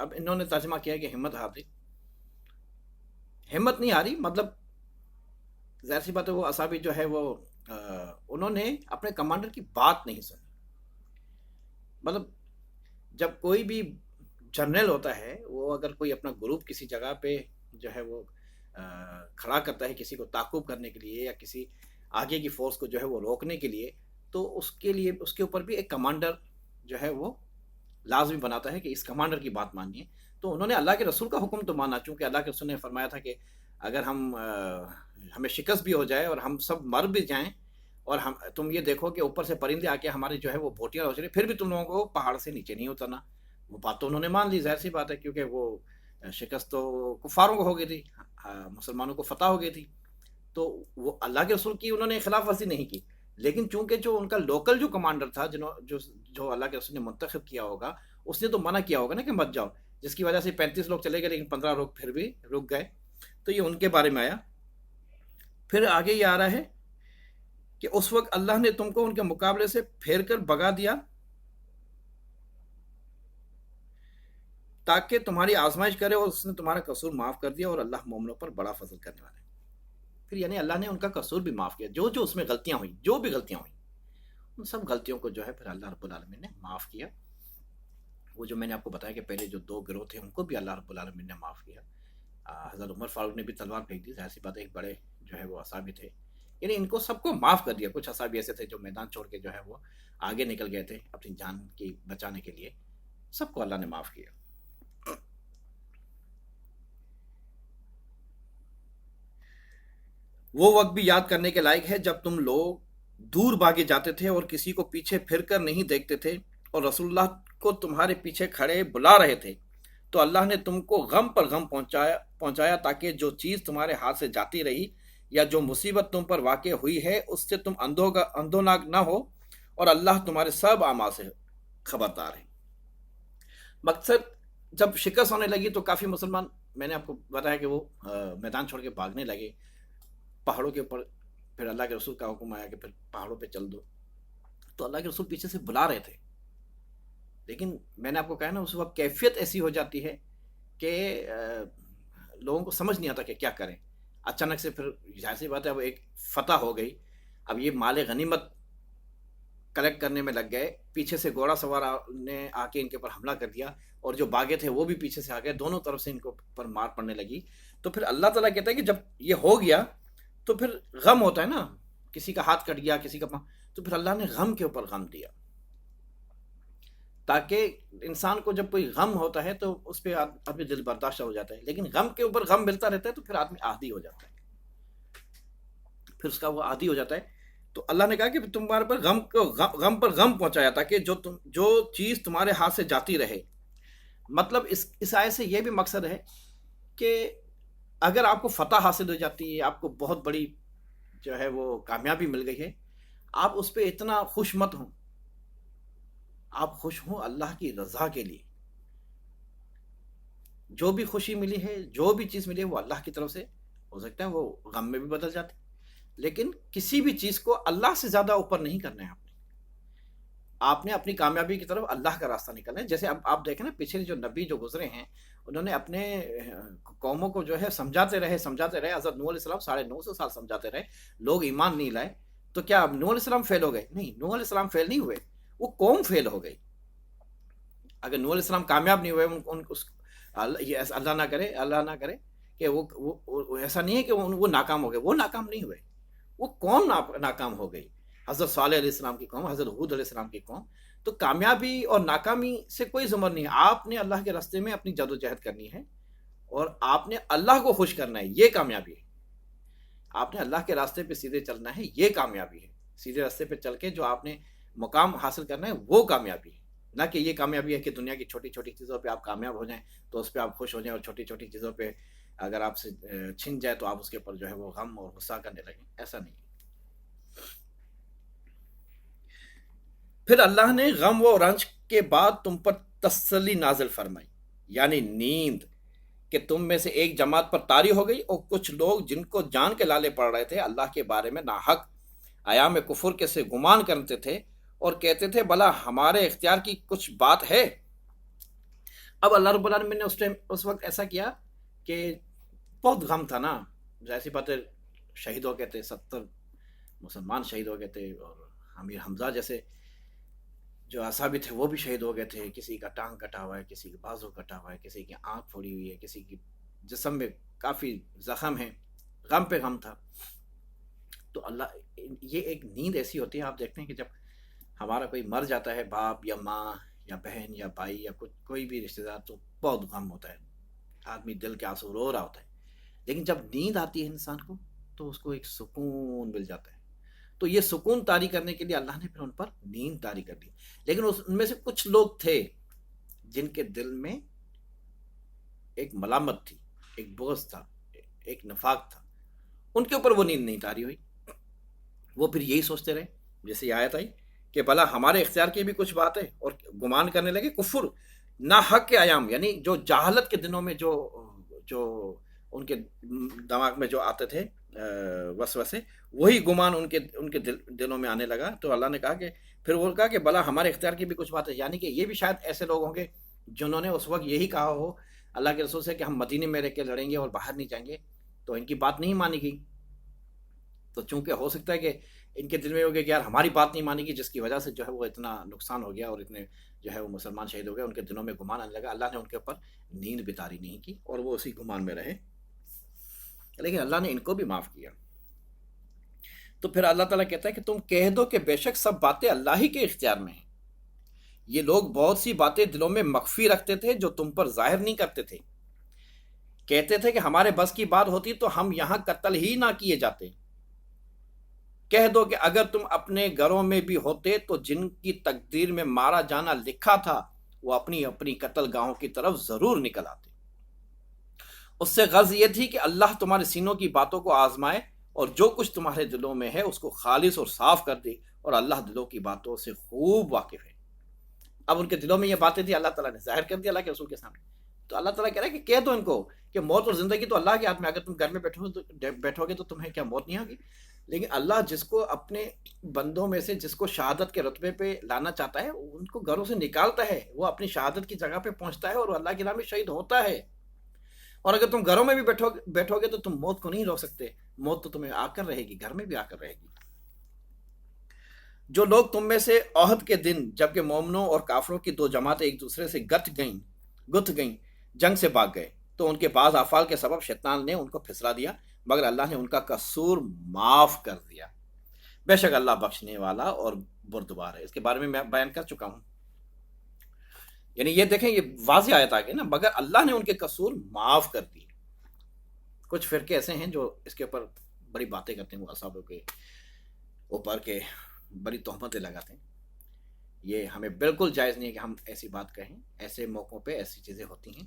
اب انہوں نے ترجمہ کیا کہ ہمت ہار گئی. ہمت نہیں ہاری، مطلب ظاہر سی بات ہے وہ اصحابی جو ہے وہ انہوں نے اپنے کمانڈر کی بات نہیں سنی. مطلب جب کوئی بھی جنرل ہوتا ہے، وہ اگر کوئی اپنا گروپ کسی جگہ پہ جو ہے وہ کھڑا کرتا ہے کسی کو تعاقب کرنے کے لیے یا کسی آگے کی فورس کو جو ہے وہ روکنے کے لیے، تو اس کے لیے اس کے اوپر بھی ایک کمانڈر جو ہے وہ لازمی بناتا ہے کہ اس کمانڈر کی بات مانیے. تو انہوں نے اللہ کے رسول کا حکم تو مانا، چونکہ اللہ کے رسول نے فرمایا تھا کہ اگر ہمیں شکست بھی ہو جائے اور ہم سب مر بھی جائیں اور تم یہ دیکھو کہ اوپر سے پرندے آ کے ہمارے جو ہے وہ بوٹیاں ہو چلی، پھر بھی تم لوگوں کو پہاڑ سے نیچے نہیں اترنا. وہ بات تو انہوں نے مان لی، ظاہر سی بات ہے، کیونکہ وہ شکست تو کفاروں کو ہو گئی تھی، مسلمانوں کو فتح ہو گئی تھی. تو وہ اللہ کے رسول کی انہوں نے خلاف ورزی نہیں کی، لیکن چونکہ جو ان کا لوکل جو کمانڈر تھا جو اللہ کے رسول نے منتخب کیا ہوگا، اس نے تو منع کیا ہوگا نا کہ مت جاؤ، جس کی وجہ سے 35 لوگ چلے گئے لیکن 15 لوگ پھر بھی رک گئے. تو یہ ان کے بارے میں آیا. پھر آگے یہ آ رہا ہے کہ اس وقت اللہ نے تم کو ان کے مقابلے سے پھیر کر بھگا دیا تاکہ تمہاری آزمائش کرے، اور اس نے تمہارا قصور معاف کر دیا، اور اللہ مومنوں پر بڑا فضل کرنے والا ہے. پھر یعنی اللہ نے ان کا قصور بھی معاف کیا، جو اس میں غلطیاں ہوئیں، جو بھی غلطیاں ہوئیں، ان سب غلطیوں کو جو ہے پھر اللہ رب العالمین نے معاف کیا. وہ جو میں نے آپ کو بتایا کہ پہلے جو 2 گروہ تھے ان کو بھی اللہ رب العالمین نے معاف کیا. حضرت عمر فاروق نے بھی تلوار پھینک دی، ظاہر سی بات ہے ایک بڑے جو ہے وہ اصحابی تھے، یعنی ان کو سب کو معاف کر دیا. کچھ اصحابی ایسے تھے جو میدان چھوڑ کے جو ہے وہ آگے نکل گئے تھے اپنی جان کی بچانے کے لیے، سب کو اللہ نے معاف کیا. وہ وقت بھی یاد کرنے کے لائق ہے جب تم لوگ دور بھاگے جاتے تھے اور کسی کو پیچھے پھر کر نہیں دیکھتے تھے، اور رسول اللہ کو تمہارے پیچھے کھڑے بلا رہے تھے، تو اللہ نے تم کو غم پر غم پہنچایا تاکہ جو چیز تمہارے ہاتھ سے جاتی رہی یا جو مصیبت تم پر واقع ہوئی ہے اس سے تم اندھوناک نہ ہو، اور اللہ تمہارے سب اعمال سے خبردار ہے. مقصد جب شکست ہونے لگی تو کافی مسلمان، میں نے آپ کو بتایا کہ وہ میدان چھوڑ کے بھاگنے لگے پہاڑوں کے اوپر. پھر اللہ کے رسول کا حکم آیا کہ پھر پہاڑوں پہ چل دو، تو اللہ کے رسول پیچھے سے بلا رہے تھے، لیکن میں نے آپ کو کہا نا اس وقت کیفیت ایسی ہو جاتی ہے کہ لوگوں کو سمجھ نہیں آتا کہ کیا کریں. اچانک سے پھر ظاہر سی بات ہے اب ایک فتح ہو گئی، اب یہ مال غنیمت کلیکٹ کرنے میں لگ گئے. پیچھے سے گھوڑا سوار نے آ کے ان کے اوپر حملہ کر دیا، اور جو باغے تھے وہ بھی پیچھے سے آ گئے، دونوں طرف سے ان کو پر مار پڑنے لگی. تو پھر اللہ تعالیٰ کہتا ہے کہ جب یہ ہو گیا تو پھر غم ہوتا ہے نا، کسی کا ہاتھ کٹ گیا، کسی کا تو پھر اللہ نے غم کے اوپر غم دیا، تاکہ انسان کو جب کوئی غم ہوتا ہے تو اس پہ آدمی دل برداشت ہو جاتا ہے، لیکن غم کے اوپر غم ملتا رہتا ہے تو پھر آدمی عادی ہو جاتا ہے، پھر اس کا وہ عادی ہو جاتا ہے. تو اللہ نے کہا کہ تمہارے پر غم پر غم پہنچایا تاکہ جو چیز تمہارے ہاتھ سے جاتی رہے. مطلب اس آیت سے یہ بھی مقصد ہے کہ اگر آپ کو فتح حاصل ہو جاتی ہے، آپ کو بہت بڑی جو ہے وہ کامیابی مل گئی ہے، آپ اس پہ اتنا خوش مت ہوں، آپ خوش ہوں اللہ کی رضا کے لیے. جو بھی خوشی ملی ہے، جو بھی چیز ملی ہے وہ اللہ کی طرف سے. ہو سکتا ہے وہ غم میں بھی بدل جاتی، لیکن کسی بھی چیز کو اللہ سے زیادہ اوپر نہیں کرنا ہے. آپ نے اپنی کامیابی کی طرف اللہ کا راستہ نکلنا ہے. جیسے اب آپ دیکھیں نا، پچھلے جو نبی جو گزرے ہیں انہوں نے اپنے قوموں کو جو ہے سمجھاتے رہے. حضرت نوح علیہ السلام 950 سال سمجھاتے رہے، لوگ ایمان نہیں لائے. تو کیا نوح علیہ السلام فیل ہو گئے؟ نہیں، نوح علیہ السلام فیل نہیں ہوئے، وہ قوم فیل ہو گئی. اگر نوح علیہ السلام کامیاب نہیں ہوئے، اللہ نہ کرے کہ وہ ایسا نہیں ہے کہ وہ ناکام ہو گئے، وہ ناکام نہیں ہوئے، وہ قوم ناکام ہو گئی. حضرت صالح علیہ السلام کی قوم، حضرت ہود علیہ السلام کی قوم. تو کامیابی اور ناکامی سے کوئی زمر نہیں ہے. آپ نے اللہ کے راستے میں اپنی جدوجہد کرنی ہے اور آپ نے اللہ کو خوش کرنا ہے، یہ کامیابی ہے. آپ نے اللہ کے راستے پہ سیدھے چلنا ہے، یہ کامیابی ہے. سیدھے راستے پہ چل کے جو آپ نے مقام حاصل کرنا ہے وہ کامیابی ہے، نہ کہ یہ کامیابی ہے کہ دنیا کی چھوٹی چھوٹی چیزوں پہ آپ کامیاب ہو جائیں تو اس پہ آپ خوش ہو جائیں، اور چھوٹی چھوٹی چیزوں پہ اگر آپ سے چھن جائے تو آپ اس کے اوپر جو ہے وہ غم اور غصہ کرنے لگیں. ایسا نہیں. پھر اللہ نے غم و رنج کے بعد تم پر تسلی نازل فرمائی، یعنی نیند، کہ تم میں سے ایک جماعت پر طاری ہو گئی، اور کچھ لوگ جن کو جان کے لالے پڑ رہے تھے اللہ کے بارے میں ناحق ایام کفر کے سے گمان کرتے تھے اور کہتے تھے بھلا ہمارے اختیار کی کچھ بات ہے. اب اللہ رب العالمین نے اس وقت ایسا کیا کہ بہت غم تھا نا، ظاہر سی بات ہے، شہید ہو گئے تھے، 70 مسلمان شہید ہو گئے تھے، اور امیر حمزہ جیسے جو اصحابی تھے وہ بھی شہید ہو گئے تھے، کسی کا ٹانگ کٹا ہوا ہے، کسی کا بازو کٹا ہوا ہے، کسی کی آنکھ پھوڑی ہوئی ہے، کسی کی جسم میں کافی زخم ہے، غم پہ غم تھا. تو اللہ، یہ ایک نیند ایسی ہوتی ہے، آپ دیکھتے ہیں کہ جب ہمارا کوئی مر جاتا ہے، باپ یا ماں یا بہن یا بھائی یا کوئی بھی رشتہ دار، تو بہت غم ہوتا ہے، آدمی دل کے آنسو رو رہا ہوتا ہے. لیکن جب نیند آتی ہے انسان کو تو اس کو ایک سکون مل جاتا ہے. تو یہ سکون طاری کرنے کے لیے اللہ نے پھر ان پر نیند طاری کر دی. لیکن ان میں سے کچھ لوگ تھے جن کے دل میں ایک ملامت تھی، ایک بغض تھا، ایک نفاق تھا، ان کے اوپر وہ نیند نہیں طاری ہوئی. وہ پھر یہی سوچتے رہے، جیسے یہ آیت آئی کہ بھلا ہمارے اختیار کی بھی کچھ بات ہے، اور گمان کرنے لگے کفر نہ حق کے ایام، یعنی جو جاہلت کے دنوں میں جو ان کے دماغ میں جو آتے تھے وسوسے، وہی گمان ان کے دلوں میں آنے لگا. تو اللہ نے کہا کہ پھر وہ کہا کہ بھلا ہمارے اختیار کی بھی کچھ بات ہے، یعنی کہ یہ بھی شاید ایسے لوگ ہوں گے جنہوں نے اس وقت یہی کہا ہو اللہ کے رسول سے کہ ہم مدینے میں رہ کے لڑیں گے اور باہر نہیں جائیں گے، تو ان کی بات نہیں مانی گئی. تو چونکہ ہو سکتا ہے کہ ان کے دل میں ہو گیا کہ یار ہماری بات نہیں مانی گی، جس کی وجہ سے جو ہے وہ اتنا نقصان ہو گیا اور اتنے جو ہے وہ مسلمان شہید ہو گئے، ان کے دلوں میں گمان آنے لگا. اللہ نے ان کے اوپر نیند بھی طاری نہیں کی اور وہ اسی گمان میں رہے، لیکن اللہ نے ان کو بھی معاف کیا. تو پھر اللہ تعالیٰ کہتا ہے کہ تم کہہ دو کہ بے شک سب باتیں اللہ ہی کے اختیار میں ہیں. یہ لوگ بہت سی باتیں دلوں میں مخفی رکھتے تھے جو تم پر ظاہر نہیں کرتے تھے. کہتے تھے کہ ہمارے بس کی بات ہوتی تو ہم یہاں قتل ہی نہ کیے جاتے. کہہ دو کہ اگر تم اپنے گھروں میں بھی ہوتے تو جن کی تقدیر میں مارا جانا لکھا تھا وہ اپنی اپنی قتل گاہوں کی طرف ضرور نکل آتے. اس سے غرض یہ تھی کہ اللہ تمہارے سینوں کی باتوں کو آزمائے اور جو کچھ تمہارے دلوں میں ہے اس کو خالص اور صاف کر دے، اور اللہ دلوں کی باتوں سے خوب واقف ہے. اب ان کے دلوں میں یہ باتیں تھی، اللہ تعالیٰ نے ظاہر کر دیا اللہ کے رسول کے سامنے. تو اللہ تعالیٰ کہہ رہا ہے کہ کہہ دو ان کو کہ موت اور زندگی تو اللہ کے ہاتھ میں، اگر تم گھر میں بیٹھو گے تو تمہیں کیا موت نہیں آگی؟ لیکن اللہ جس کو اپنے بندوں میں سے جس کو شہادت کے رتبے پہ لانا چاہتا ہے ان کو گھروں سے نکالتا ہے، وہ اپنی شہادت کی جگہ پہ پہنچتا ہے اور اللہ کی راہ میں شہید ہوتا ہے. اور اگر تم گھروں میں بھی بیٹھو گے تو تم موت کو نہیں روک سکتے، موت تو تمہیں آ کر رہے گی، گھر میں بھی آ کر رہے گی. جو لوگ تم میں سے عہد کے دن جبکہ مومنوں اور کافروں کی دو جماعتیں ایک دوسرے سے گتھ گئیں جنگ سے بھاگ گئے، تو ان کے بعض افعال کے سبب شیطان نے ان کو پھسلا دیا، مگر اللہ نے ان کا قصور معاف کر دیا. بے شک اللہ بخشنے والا اور بردبار ہے. اس کے بارے میں بیان کر چکا ہوں. یعنی یہ دیکھیں، یہ واضح آیت آ گئی نا، مگر اللہ نے ان کے قصور معاف کر دیے. کچھ فرقے ایسے ہیں جو اس کے اوپر بڑی باتیں کرتے ہیں، وہ اصحابوں کے اوپر کے بڑی تہمتیں لگاتے ہیں. یہ ہمیں بالکل جائز نہیں ہے کہ ہم ایسی بات کہیں. ایسے موقعوں پہ ایسی چیزیں ہوتی ہیں،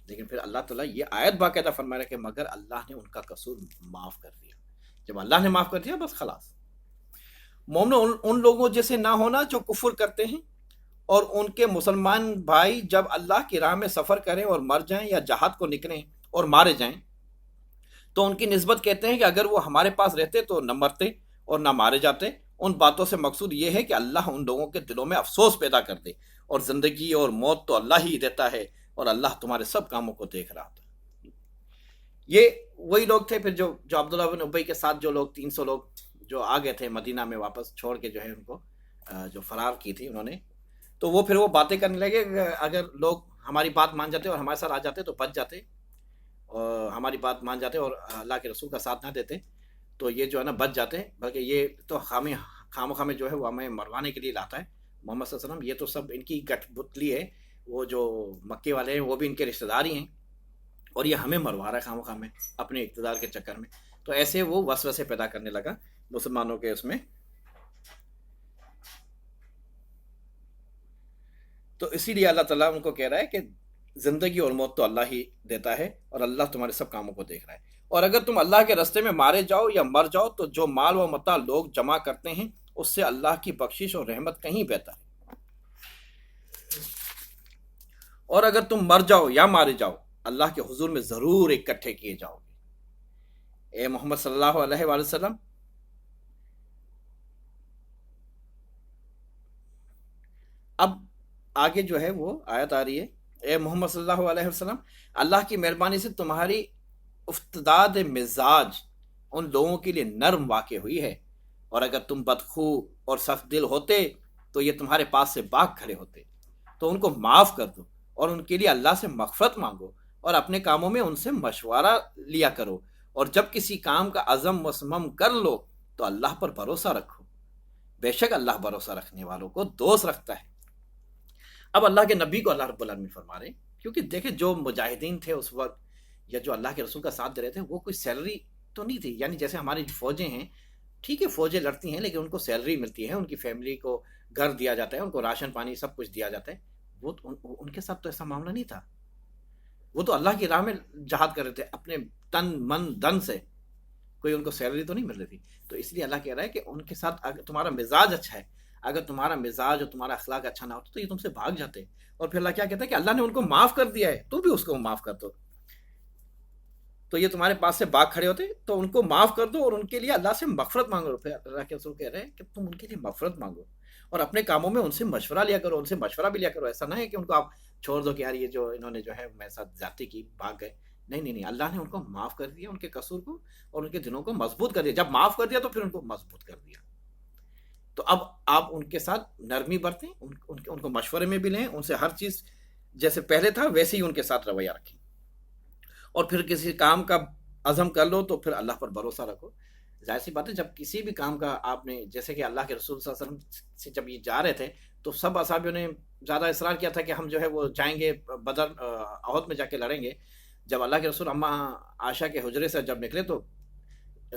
لیکن پھر اللہ تعالیٰ یہ آیت باقاعدہ فرما رہا ہے کہ مگر اللہ نے ان کا قصور معاف کر دیا. جب اللہ نے معاف کر دیا بس خلاص. مومن ان لوگوں جیسے نہ ہونا جو کفر کرتے ہیں، اور ان کے مسلمان بھائی جب اللہ کی راہ میں سفر کریں اور مر جائیں یا جہاد کو نکلیں اور مارے جائیں تو ان کی نسبت کہتے ہیں کہ اگر وہ ہمارے پاس رہتے تو نہ مرتے اور نہ مارے جاتے. ان باتوں سے مقصود یہ ہے کہ اللہ ان لوگوں کے دلوں میں افسوس پیدا کر دے، اور زندگی اور موت تو اللہ ہی دیتا ہے اور اللہ تمہارے سب کاموں کو دیکھ رہا تھا. یہ وہی لوگ تھے پھر جو عبداللہ بن ابی کے ساتھ جو لوگ 300 لوگ جو آ گئے تھے مدینہ میں واپس چھوڑ کے، جو ہے ان کو جو فرار کی تھی انہوں نے، تو وہ پھر وہ باتیں کرنے لگے کہ اگر لوگ ہماری بات مان جاتے اور ہمارے ساتھ آ جاتے تو بچ جاتے، اور ہماری بات مان جاتے اور اللہ کے رسول کا ساتھ نہ دیتے تو یہ جو ہے نا بچ جاتے، بلکہ یہ تو خام خامے جو ہے وہ ہمیں مروانے کے لیے لاتا ہے محمد صلی اللہ علیہ وسلم. یہ تو سب ان کی گٹھ بتلی ہے، وہ جو مکے والے ہیں وہ بھی ان کے رشتہ دار ہی ہیں، اور یہ ہمیں مروا رہا ہے خام خامے اپنے اقتدار کے چکر میں. تو ایسے وہ وسوسے پیدا کرنے لگا مسلمانوں کے اس میں. تو اسی لیے اللہ تعالیٰ ان کو کہہ رہا ہے کہ زندگی اور موت تو اللہ ہی دیتا ہے اور اللہ تمہارے سب کاموں کو دیکھ رہا ہے. اور اگر تم اللہ کے راستے میں مارے جاؤ یا مر جاؤ تو جو مال و متاع لوگ جمع کرتے ہیں اس سے اللہ کی بخشش اور رحمت کہیں بہتر ہے. اور اگر تم مر جاؤ یا مارے جاؤ اللہ کے حضور میں ضرور اکٹھے کیے جاؤ گے. اے محمد صلی اللہ علیہ وآلہ وسلم، اب آگے جو ہے وہ آیت آ رہی ہے اے محمد صلی اللہ علیہ وسلم، اللہ کی مہربانی سے تمہاری افتداد مزاج ان لوگوں کے لیے نرم واقع ہوئی ہے، اور اگر تم بدخو اور سخت دل ہوتے تو یہ تمہارے پاس سے بھاگ کھڑے ہوتے۔ تو ان کو معاف کر دو اور ان کے لیے اللہ سے مغفرت مانگو، اور اپنے کاموں میں ان سے مشورہ لیا کرو، اور جب کسی کام کا عزم مصمم کر لو تو اللہ پر بھروسہ رکھو، بے شک اللہ بھروسہ رکھنے والوں کو دوست رکھتا ہے۔ اب اللہ کے نبی کو اللہ رب العالمین فرما رہے ہیں، کیونکہ دیکھیں جو مجاہدین تھے اس وقت، یا جو اللہ کے رسول کا ساتھ دے رہے تھے، وہ کوئی سیلری تو نہیں تھی، یعنی جیسے ہماری فوجیں ہیں، ٹھیک ہے فوجیں لڑتی ہیں لیکن ان کو سیلری ملتی ہے، ان کی فیملی کو گھر دیا جاتا ہے، ان کو راشن پانی سب کچھ دیا جاتا ہے۔ وہ ان کے ساتھ تو ایسا معاملہ نہیں تھا، وہ تو اللہ کی راہ میں جہاد کر رہے تھے اپنے تن من دن سے، کوئی ان کو سیلری تو نہیں مل رہی تھی۔ تو اس لیے اللہ کہہ رہا ہے کہ ان کے ساتھ اگر تمہارا مزاج اچھا ہے، اگر تمہارا مزاج اور تمہارا اخلاق اچھا نہ ہوتا تو یہ تم سے بھاگ جاتے۔ اور پھر اللہ کیا کہتا ہے کہ اللہ نے ان کو معاف کر دیا ہے، تو بھی اس کو معاف کر دو، تو یہ تمہارے پاس سے بھاگ کھڑے ہوتے، تو ان کو معاف کر دو اور ان کے لیے اللہ سے مغفرت مانگو۔ پھر اللہ کے رسول کہہ رہے ہیں کہ تم ان کے لیے مغفرت مانگو اور اپنے کاموں میں ان سے مشورہ لیا کرو، ان سے مشورہ بھی لیا کرو۔ ایسا نہ ہے کہ ان کو آپ چھوڑ دو کہ یار یہ جو انہوں نے جو ہے میرے ساتھ زیادتی کی بھاگ گئے، نہیں نہیں نہیں، اللہ نے ان کو معاف کر دیا، ان کے قصور کو اور ان کے دلوں کو مضبوط کر دیا۔ جب معاف کر دیا تو پھر ان کو مضبوط کر دیا۔ تو اب آپ ان کے ساتھ نرمی برتیں، ان کو مشورے میں بھی لیں، ان سے ہر چیز جیسے پہلے تھا ویسے ہی ان کے ساتھ رویہ رکھیں، اور پھر کسی کام کا عزم کر لو تو پھر اللہ پر بھروسہ رکھو۔ ظاہر سی بات ہے، جب کسی بھی کام کا آپ نے، جیسے کہ اللہ کے رسول صلی اللہ علیہ وسلم سے جب یہ جا رہے تھے تو سب اصحابیوں نے زیادہ اصرار کیا تھا کہ ہم جو ہے وہ جائیں گے بدر احد میں جا کے لڑیں گے۔ جب اللہ کے رسول اماں عائشہ کے حجرے سے جب نکلے تو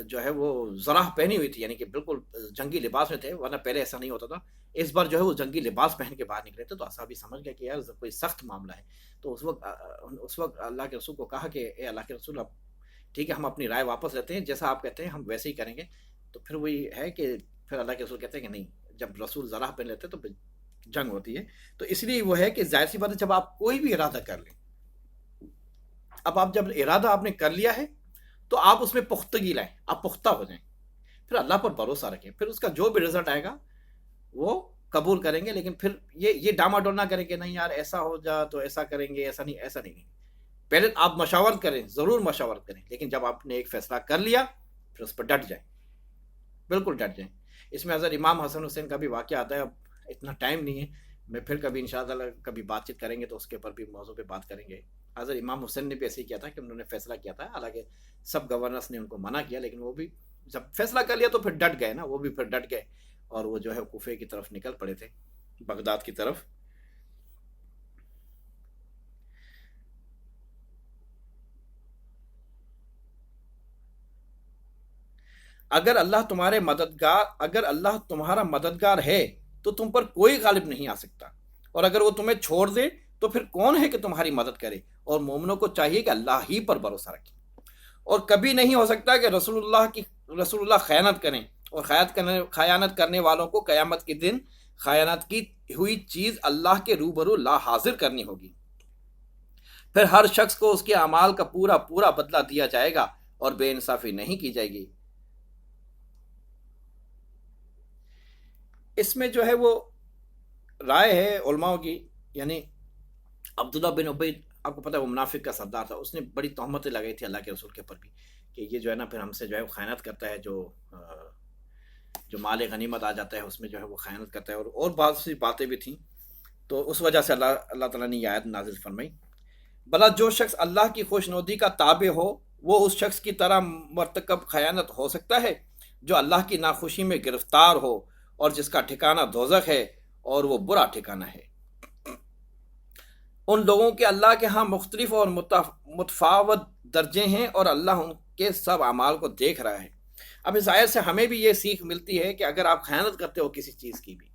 جو ہے وہ زراح پہنی ہوئی تھی، یعنی کہ بالکل جنگی لباس میں تھے، ورنہ پہلے ایسا نہیں ہوتا تھا۔ اس بار جو ہے وہ جنگی لباس پہن کے باہر نکلے تھے، تو اصحابی سمجھ گئے کہ یار کوئی سخت معاملہ ہے۔ تو اس وقت اللہ کے رسول کو کہا کہ اے اللہ کے رسول، اب ٹھیک ہے ہم اپنی رائے واپس لیتے ہیں، جیسا آپ کہتے ہیں ہم ویسے ہی کریں گے۔ تو پھر وہی ہے کہ پھر اللہ کے رسول کہتے ہیں کہ نہیں، جب رسول زراح پہن لیتے تو جنگ ہوتی ہے۔ تو اس لیے وہ ہے کہ ظاہر سی بات ہے، جب آپ کوئی بھی ارادہ کر لیں، اب آپ جب ارادہ آپ نے کر لیا ہے تو آپ اس میں پختگی لائیں، آپ پختہ ہو جائیں، پھر اللہ پر بھروسہ رکھیں، پھر اس کا جو بھی رزلٹ آئے گا وہ قبول کریں گے۔ لیکن پھر یہ ڈاما ڈول نہ کریں کہ نہیں یار ایسا ہو جا تو ایسا کریں گے، ایسا نہیں۔ پہلے آپ مشاورت کریں، ضرور مشاورت کریں، لیکن جب آپ نے ایک فیصلہ کر لیا پھر اس پر ڈٹ جائیں، بالکل ڈٹ جائیں۔ اس میں حضرت امام حسن حسین کا بھی واقعہ آتا ہے، اب اتنا ٹائم نہیں ہے، میں پھر کبھی انشاءاللہ کبھی بات چیت کریں گے تو اس کے اوپر بھی موضوع پہ بات کریں گے۔ حضرت امام حسین نے بھی ایسے ہی کیا تھا کہ انہوں نے فیصلہ کیا تھا، حالانکہ سب گورنرس نے ان کو منع کیا، لیکن وہ بھی جب فیصلہ کر لیا تو پھر ڈٹ گئے نا، وہ بھی پھر ڈٹ گئے، اور وہ جو ہے کوفے کی طرف نکل پڑے تھے، بغداد کی طرف۔ اگر اللہ تمہارا مددگار ہے تو تم پر کوئی غالب نہیں آ سکتا، اور اگر وہ تمہیں چھوڑ دے تو پھر کون ہے کہ تمہاری مدد کرے؟ اور مومنوں کو چاہیے کہ اللہ ہی پر بھروسہ رکھیں، اور کبھی نہیں ہو سکتا کہ رسول اللہ خیانت کریں، اور خیانت کرنے والوں کو قیامت کے دن خیانت کی ہوئی چیز اللہ کے روبرو لا حاضر کرنی ہوگی، پھر ہر شخص کو اس کے اعمال کا پورا پورا بدلہ دیا جائے گا اور بے انصافی نہیں کی جائے گی۔ اس میں جو ہے وہ رائے ہے علماء کی، یعنی عبداللہ بن عبید، آپ کو پتہ ہے وہ منافق کا سردار تھا، اس نے بڑی تہمتیں لگائی تھی اللہ کے رسول کے اوپر بھی کہ یہ جو ہے نا پھر ہم سے جو ہے وہ خیانت کرتا ہے، جو مال غنیمت آ جاتا ہے اس میں جو ہے وہ خیانت کرتا ہے، اور بہت سی باتیں بھی تھیں۔ تو اس وجہ سے اللہ تعالیٰ نے یہ آیت نازل فرمائی، بھلا جو شخص اللہ کی خوشنودی کا تابع ہو وہ اس شخص کی طرح مرتکب خیانت ہو سکتا ہے جو اللہ کی ناخوشی میں گرفتار ہو اور جس کا ٹھکانہ دوزخ ہے اور وہ برا ٹھکانہ ہے۔ ان لوگوں کے اللہ کے ہاں مختلف اور متفاوت درجے ہیں، اور اللہ ان کے سب اعمال کو دیکھ رہا ہے۔ اب اس آیت سے ہمیں بھی یہ سیکھ ملتی ہے کہ اگر آپ خیانت کرتے ہو کسی چیز کی بھی،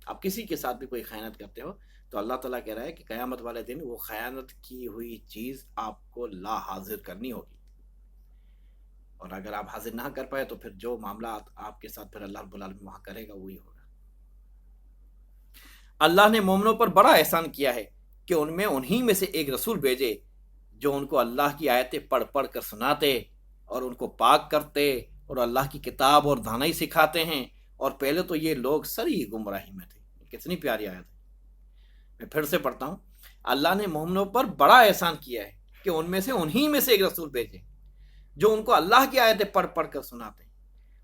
آپ کسی کے ساتھ بھی کوئی خیانت کرتے ہو، تو اللہ تعالیٰ کہہ رہا ہے کہ قیامت والے دن وہ خیانت کی ہوئی چیز آپ کو لا حاضر کرنی ہوگی، اور اگر آپ حاضر نہ کر پائے تو پھر جو معاملات آپ کے ساتھ پھر اللہ رب العالمین وہاں کرے گا وہی ہوگا۔ اللہ نے مومنوں پر بڑا احسان کیا ہے کہ ان میں انہی میں سے ایک رسول بھیجے جو ان کو اللہ کی آیتیں پڑھ پڑھ کر سناتے اور ان کو پاک کرتے اور اللہ کی کتاب اور دانائی سکھاتے ہیں، اور پہلے تو یہ لوگ سری گمراہی میں تھے۔ کتنی پیاری آیت ہے، میں پھر سے پڑھتا ہوں۔ اللہ نے مومنوں پر بڑا احسان کیا ہے کہ ان میں سے انہی میں سے ایک رسول بھیجے جو ان کو اللہ کی آیتیں پڑھ پڑھ کر سناتے ہیں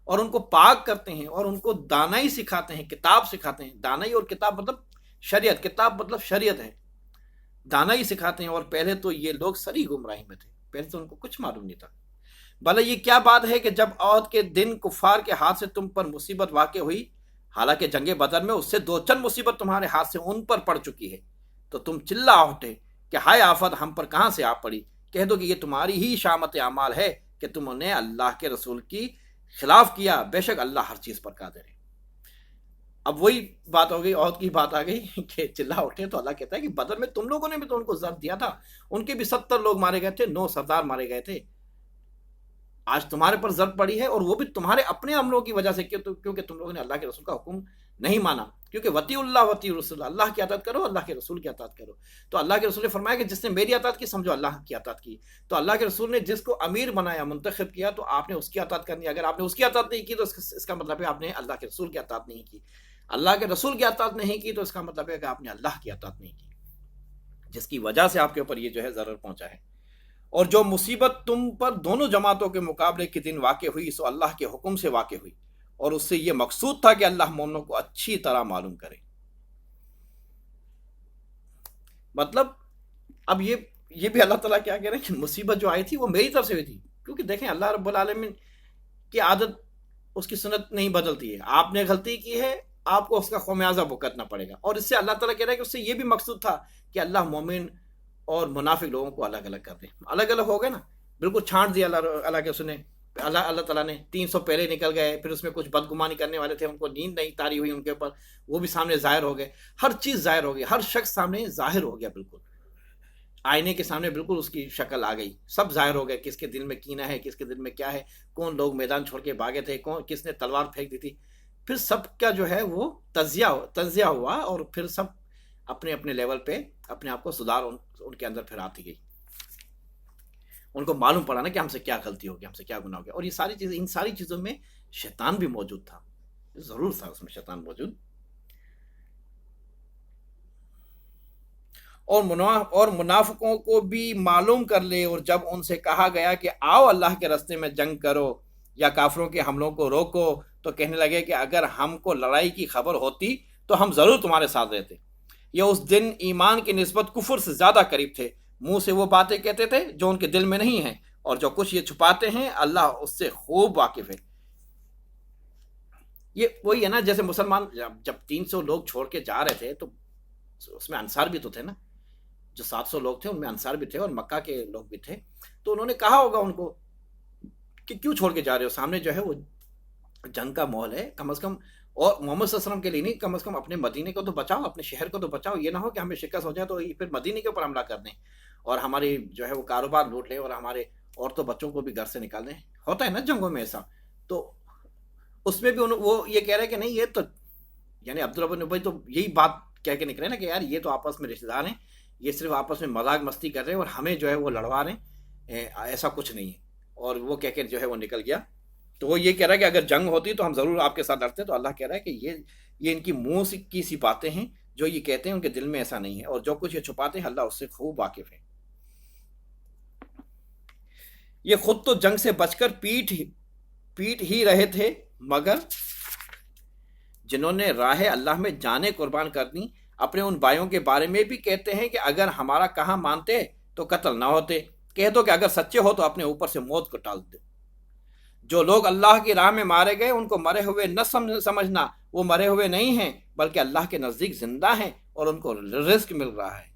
اور ان کو پاک کرتے ہیں اور ان کو دانائی سکھاتے ہیں، کتاب سکھاتے ہیں۔ دانائی اور کتاب مطلب شریعت، کتاب مطلب شریعت ہے، دانائی سکھاتے ہیں۔ اور پہلے تو یہ لوگ سری گمراہی میں تھے، پہلے تو ان کو کچھ معلوم نہیں تھا۔ بھلا یہ کیا بات ہے کہ جب عہد کے دن کفار کے ہاتھ سے تم پر مصیبت واقع ہوئی، حالانکہ جنگ بدر میں اس سے دو چند مصیبت تمہارے ہاتھ سے ان پر پڑ چکی ہے، تو تم چلا اٹھے کہ ہائے آفت ہم پر کہاں سے آ پڑی۔ کہہ دو کہ یہ تمہاری ہی شامت اعمال ہے کہ تم نے اللہ کے رسول کی خلاف کیا، بے شک اللہ ہر چیز پر قادر ہے۔ اب وہی بات ہو گئی، عہد کی بات آ گئی کہ چلا اٹھے، تو اللہ کہتا ہے کہ بدر میں تم لوگوں نے بھی تو ان کو ضرب دیا تھا، ان کے بھی 70 لوگ مارے گئے تھے، 9 سردار مارے گئے تھے۔ آج تمہارے پر ضرب پڑی ہے، اور وہ بھی تمہارے اپنے عملوں کی وجہ سے، کیونکہ تم لوگوں نے اللہ کے رسول کا حکم نہیں مانا۔ کیونکہ وطیع اللہ وطیع رسول، اللہ کی اطاعت کرو، اللہ کے رسول کی اطاعت کرو۔ تو اللہ کے رسول نے فرمایا کہ جس نے میری اطاعت کی سمجھو اللہ کی اطاعت کی۔ تو اللہ کے رسول نے جس کو امیر بنایا، منتخب کیا، تو آپ نے اس کی اطاعت کرنی ہے۔ اگر آپ نے اس کی اطاعت نہیں کی تو اس کا مطلب ہے آپ نے اللہ کے رسول کی اطاعت نہیں کی۔ اللہ کے رسول کی اطاعت نہیں کی تو اس کا مطلب ہے کہ آپ نے اللہ کی اطاعت نہیں کی، جس کی وجہ سے آپ کے اوپر یہ جو ہے ضرر پہنچا ہے۔ اور جو مصیبت تم پر دونوں جماعتوں کے مقابلے کے دن واقع ہوئی، سو اللہ کے حکم سے واقع ہوئی، اور اس سے یہ مقصود تھا کہ اللہ مومنوں کو اچھی طرح معلوم کرے۔ مطلب اب یہ بھی اللہ تعالیٰ کیا کہہ رہے ہیں کہ مصیبت جو آئی تھی وہ میری طرف سے ہوئی تھی، کیونکہ دیکھیں اللہ رب العالمین کی عادت، اس کی سنت نہیں بدلتی ہے۔ آپ نے غلطی کی ہے، آپ کو اس کا خمیازہ بھگتنا پڑے گا۔ اور اس سے اللہ تعالیٰ کہہ رہا ہے کہ اس سے یہ بھی مقصود تھا کہ اللہ مومن اور منافق لوگوں کو الگ الگ کر دیں۔ الگ الگ ہو گئے نا، بالکل چھانٹ دیا اللہ کے سنے، اللہ تعالیٰ نے 300 پہلے نکل گئے، پھر اس میں کچھ بدگمانی کرنے والے تھے، ان کو نیند نہیں طاری ہوئی ان کے اوپر، وہ بھی سامنے ظاہر ہو گئے۔ ہر چیز ظاہر ہو گئی، ہر شخص سامنے ظاہر ہو گیا، بالکل آئینے کے سامنے بالکل اس کی شکل آ گئی، سب ظاہر ہو گئے، کس کے دل میں کینہ ہے، کس کے دل میں کیا ہے، کون لوگ میدان چھوڑ کے بھاگے تھے، کس نے تلوار پھینک دی تھی۔ پھر سب کا جو ہے وہ تجزیہ ہوا، اور پھر سب اپنے اپنے لیول پہ اپنے آپ کو سدھار ان کے اندر پھر آتی گئی۔ ان کو معلوم پڑا نا کہ ہم سے کیا غلطی ہو گئی، ہم سے کیا گناہ ہو گیا۔ اور یہ ساری چیزیں، ان ساری چیزوں میں شیطان بھی موجود تھا، ضرور تھا اس میں شیطان موجود۔ اور منافقوں کو بھی معلوم کر لے، اور جب ان سے کہا گیا کہ آؤ اللہ کے راستے میں جنگ کرو یا کافروں کے حملوں کو روکو، تو کہنے لگے کہ اگر ہم کو لڑائی کی خبر ہوتی تو ہم ضرور تمہارے ساتھ رہتے۔ یہ اس دن ایمان کی نسبت کفر سے زیادہ قریب تھے، منہ سے وہ باتیں کہتے تھے جو ان کے دل میں نہیں ہیں، اور جو کچھ یہ چھپاتے ہیں اللہ اس سے خوب واقف ہے۔ یہ وہی ہے نا، جیسے مسلمان جب 300 لوگ چھوڑ کے جا رہے تھے، تو اس میں انصار بھی تو تھے نا، جو 700 لوگ تھے ان میں انصار بھی تھے اور مکہ کے لوگ بھی تھے۔ تو انہوں نے کہا ہوگا ان کو کہ کیوں چھوڑ کے جا رہے ہو، سامنے جو ہے وہ جنگ کا ماحول ہے، کم از کم، اور محمد صلی اللہ علیہ وسلم کے لیے نہیں، کم از کم اپنے مدینے کو تو بچاؤ، اپنے شہر کو تو بچاؤ۔ یہ نہ ہو کہ ہمیں شکست ہو جائے تو پھر مدینے کے اوپر حملہ کر دیں اور ہماری جو ہے وہ کاروبار لوٹ لیں اور ہمارے عورتوں بچوں کو بھی گھر سے نکال دیں۔ ہوتا ہے نا جنگوں میں ایسا۔ تو اس میں بھی وہ یہ کہہ رہے کہ نہیں، یہ تو یعنی عبدالرحمن بن ابی تو یہی بات کہہ کے نکلے نا کہ یار یہ تو آپس میں رشتے دار ہیں، یہ صرف آپس میں مذاق مستی کر رہے ہیں اور ہمیں جو ہے وہ لڑوا رہے ہیں، ایسا کچھ نہیں ہے۔ اور وہ کہہ کے جو ہے وہ نکل گیا۔ تو وہ یہ کہہ رہا ہے کہ اگر جنگ ہوتی تو ہم ضرور آپ کے ساتھ لڑتے۔ تو اللہ کہہ رہا ہے کہ یہ ان کی منہ کی سی باتیں ہیں، جو یہ کہتے ہیں ان کے دل میں ایسا نہیں ہے، اور جو کچھ یہ چھپاتے ہیں اللہ اس سے خوب واقف ہے۔ یہ خود تو جنگ سے بچ کر پیٹ ہی رہے تھے، مگر جنہوں نے راہ اللہ میں جانیں قربان کر دیں، اپنے ان بھائیوں کے بارے میں بھی کہتے ہیں کہ اگر ہمارا کہاں مانتے تو قتل نہ ہوتے۔ کہہ دو کہ اگر سچے ہو تو اپنے اوپر سے موت کو ٹال دو۔ جو لوگ اللہ کی راہ میں مارے گئے ان کو مرے ہوئے نہ سمجھنا، وہ مرے ہوئے نہیں ہیں بلکہ اللہ کے نزدیک زندہ ہیں اور ان کو رزق مل رہا ہے۔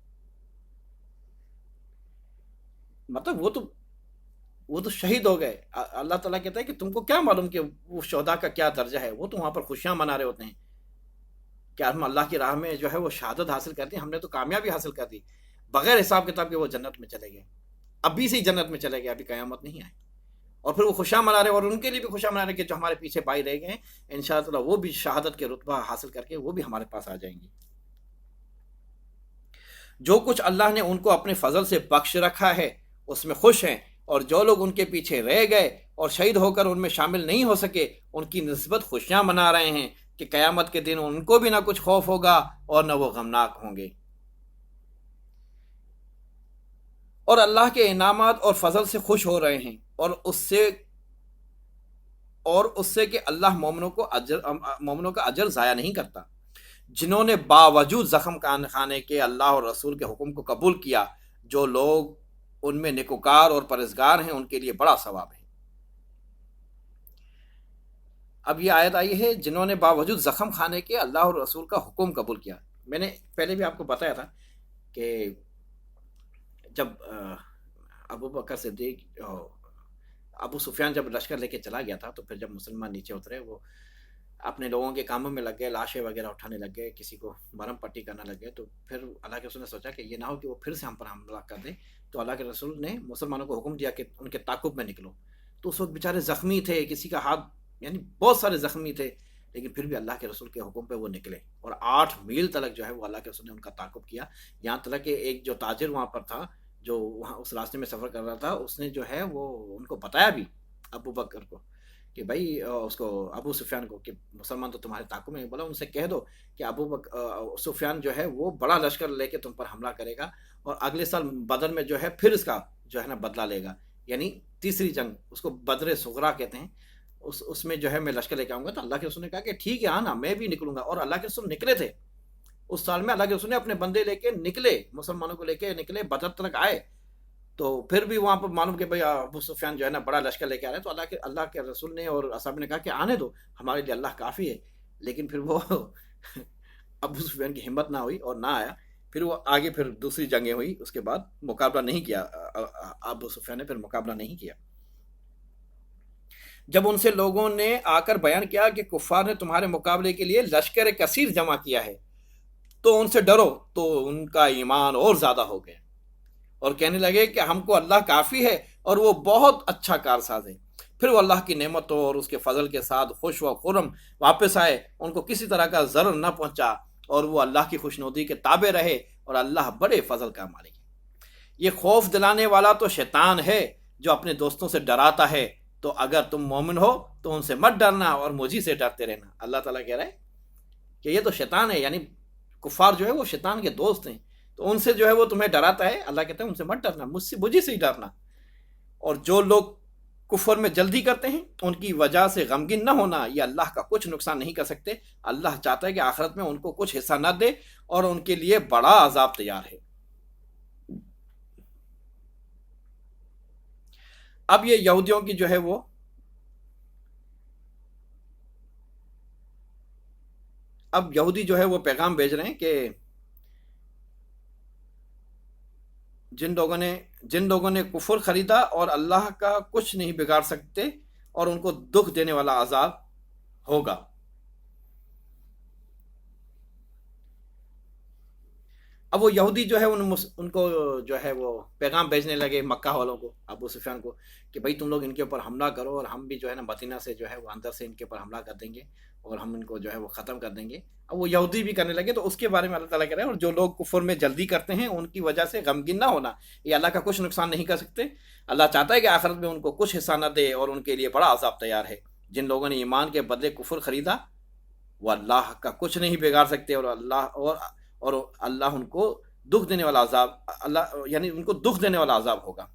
مطلب وہ تو شہید ہو گئے۔ اللہ تعالیٰ کہتا ہے کہ تم کو کیا معلوم کہ وہ شہداء کا کیا درجہ ہے، وہ تو وہاں پر خوشیاں منا رہے ہوتے ہیں کہ ہم اللہ کی راہ میں جو ہے وہ شہادت حاصل کرتے ہیں، ہم نے تو کامیابی حاصل کر دی، بغیر حساب کتاب کے وہ جنت میں چلے گئے، ابھی سے ہی جنت میں چلے گئے، ابھی قیامت نہیں آئی۔ اور پھر وہ خوشیاں منا رہے، اور ان کے لیے بھی خوشیاں منا رہے کہ جو ہمارے پیچھے بھائی رہ گئے ہیں انشاءاللہ وہ بھی شہادت کے رتبہ حاصل کر کے وہ بھی ہمارے پاس آ جائیں گے۔ جو کچھ اللہ نے ان کو اپنے فضل سے بخش رکھا ہے اس میں خوش ہیں، اور جو لوگ ان کے پیچھے رہ گئے اور شہید ہو کر ان میں شامل نہیں ہو سکے، ان کی نسبت خوشیاں منا رہے ہیں کہ قیامت کے دن ان کو بھی نہ کچھ خوف ہوگا اور نہ وہ غمناک ہوں گے۔ اور اللہ کے انعامات اور فضل سے خوش ہو رہے ہیں، اور اس سے کہ اللہ مومنوں کا اجر ضائع نہیں کرتا۔ جنہوں نے باوجود زخم کھانے کے اللہ اور رسول کے حکم کو قبول کیا، جو لوگ ان میں نیکوکار اور پرہیزگار ہیں ان کے لیے بڑا ثواب ہے۔ اب یہ آیت آئی ہے جنہوں نے باوجود زخم کھانے کے اللہ اور رسول کا حکم قبول کیا۔ میں نے پہلے بھی آپ کو بتایا تھا کہ جب ابو بکر صدیق ابو سفیان جب لشکر لے کے چلا گیا تھا، تو پھر جب مسلمان نیچے اترے، وہ اپنے لوگوں کے کاموں میں لگ گئے، لاشیں وغیرہ اٹھانے لگ گئے، کسی کو مرم پٹی کرنے لگ گئے، تو پھر اللہ کے رسول نے سوچا کہ یہ نہ ہو کہ وہ پھر سے ہم پر حملہ کر دیں، تو اللہ کے رسول نے مسلمانوں کو حکم دیا کہ ان کے تعاقب میں نکلو۔ تو اس وقت بیچارے زخمی تھے، کسی کا ہاتھ، یعنی بہت سارے زخمی تھے، لیکن پھر بھی اللہ کے رسول کے حکم پہ وہ نکلے، اور 8 میل تلک جو ہے وہ اللہ کے رسول نے ان کا تعاقب کیا۔ یہاں تک کہ ایک جو تاجر وہاں پر تھا، جو وہاں اس راستے میں سفر کر رہا تھا، اس نے جو ہے وہ ان کو بتایا بھی، ابو بکر کو، کہ بھائی اس کو ابو سفیان کو، کہ مسلمان تو تمہارے تعاقب میں، بولا ان سے کہہ دو کہ سفیان جو ہے وہ بڑا لشکر لے کے تم پر حملہ کرے گا، اور اگلے سال بدر میں جو ہے پھر اس کا جو ہے نا بدلہ لے گا، یعنی تیسری جنگ، اس کو بدر صغرا کہتے ہیں، اس میں جو ہے میں لشکر لے کے آؤں گا۔ تو اللہ کے رسول نے کہا کہ ٹھیک ہے آنا، میں بھی نکلوں گا، اور اللہ کے رسول نکلے تھے اس سال میں، اللہ کے رسول نے اپنے بندے لے کے نکلے، مسلمانوں کو لے کے نکلے، بدر تک آئے، تو پھر بھی وہاں پر معلوم کہ بھائی ابو سفیان جو ہے نا بڑا لشکر لے کے آ رہے ہیں، تو اللہ کے رسول نے اور اصحاب نے کہا کہ آنے دو، ہمارے لیے اللہ کافی ہے، لیکن پھر وہ ابو سفیان کی ہمت نہ ہوئی اور نہ آیا، پھر وہ آگے پھر دوسری جنگیں ہوئی، اس کے بعد مقابلہ نہیں کیا، ابو سفیان نے پھر مقابلہ نہیں کیا۔ جب ان سے لوگوں نے آ کر بیان کیا کہ کفار نے تمہارے مقابلے کے لیے لشکر کثیر جمع کیا ہے، تو ان سے ڈرو، تو ان کا ایمان اور زیادہ ہو گیا، اور کہنے لگے کہ ہم کو اللہ کافی ہے اور وہ بہت اچھا کارساز ہے۔ پھر وہ اللہ کی نعمتوں اور اس کے فضل کے ساتھ خوش و خرم واپس آئے، ان کو کسی طرح کا ضرر نہ پہنچا، اور وہ اللہ کی خوشنودی کے تابع رہے، اور اللہ بڑے فضل کا مالک ہے۔ یہ خوف دلانے والا تو شیطان ہے جو اپنے دوستوں سے ڈراتا ہے، تو اگر تم مومن ہو تو ان سے مت ڈرنا اور مجھے سے ڈرتے رہنا۔ اللہ تعالیٰ کہہ رہا ہے کہ یہ تو شیطان ہے، یعنی کفار جو ہے وہ شیطان کے دوست ہیں، تو ان سے جو ہے وہ تمہیں ڈراتا ہے، اللہ کہتا ہے ان سے مت ڈرنا، مجھے سے ہی ڈرنا۔ اور جو لوگ کفر میں جلدی کرتے ہیں ان کی وجہ سے غمگین نہ ہونا، یہ اللہ کا کچھ نقصان نہیں کر سکتے، اللہ چاہتا ہے کہ آخرت میں ان کو کچھ حصہ نہ دے، اور ان کے لیے بڑا عذاب تیار ہے۔ اب یہ یہودیوں کی جو ہے وہ اب یہودی جو ہے وہ پیغام بھیج رہے ہیں کہ جن لوگوں نے کفر خریدا اور اللہ کا کچھ نہیں بگاڑ سکتے، اور ان کو دکھ دینے والا عذاب ہوگا۔ اب وہ یہودی جو ہے ان کو جو ہے وہ پیغام بھیجنے لگے مکہ والوں کو، ابو سفیان کو، کہ بھائی تم لوگ ان کے اوپر حملہ کرو، اور ہم بھی جو ہے نا مدینہ سے جو ہے وہ اندر سے ان کے اوپر حملہ کر دیں گے، اور ہم ان کو جو ہے وہ ختم کر دیں گے۔ اب وہ یہودی بھی کرنے لگے، تو اس کے بارے میں اللہ تعالیٰ کہہ رہے ہیں، اور جو لوگ کفر میں جلدی کرتے ہیں ان کی وجہ سے غمگین نہ ہونا، یہ اللہ کا کچھ نقصان نہیں کر سکتے، اللہ چاہتا ہے کہ آخرت میں ان کو کچھ حصہ نہ دے، اور ان کے لیے بڑا عذاب تیار ہے۔ جن لوگوں نے ایمان کے بدلے کفر خریدا وہ اللہ کا کچھ نہیں بگاڑ سکتے، اور اللہ ان کو دکھ دینے والا عذاب، اللہ یعنی ان کو دکھ دینے والا عذاب ہوگا۔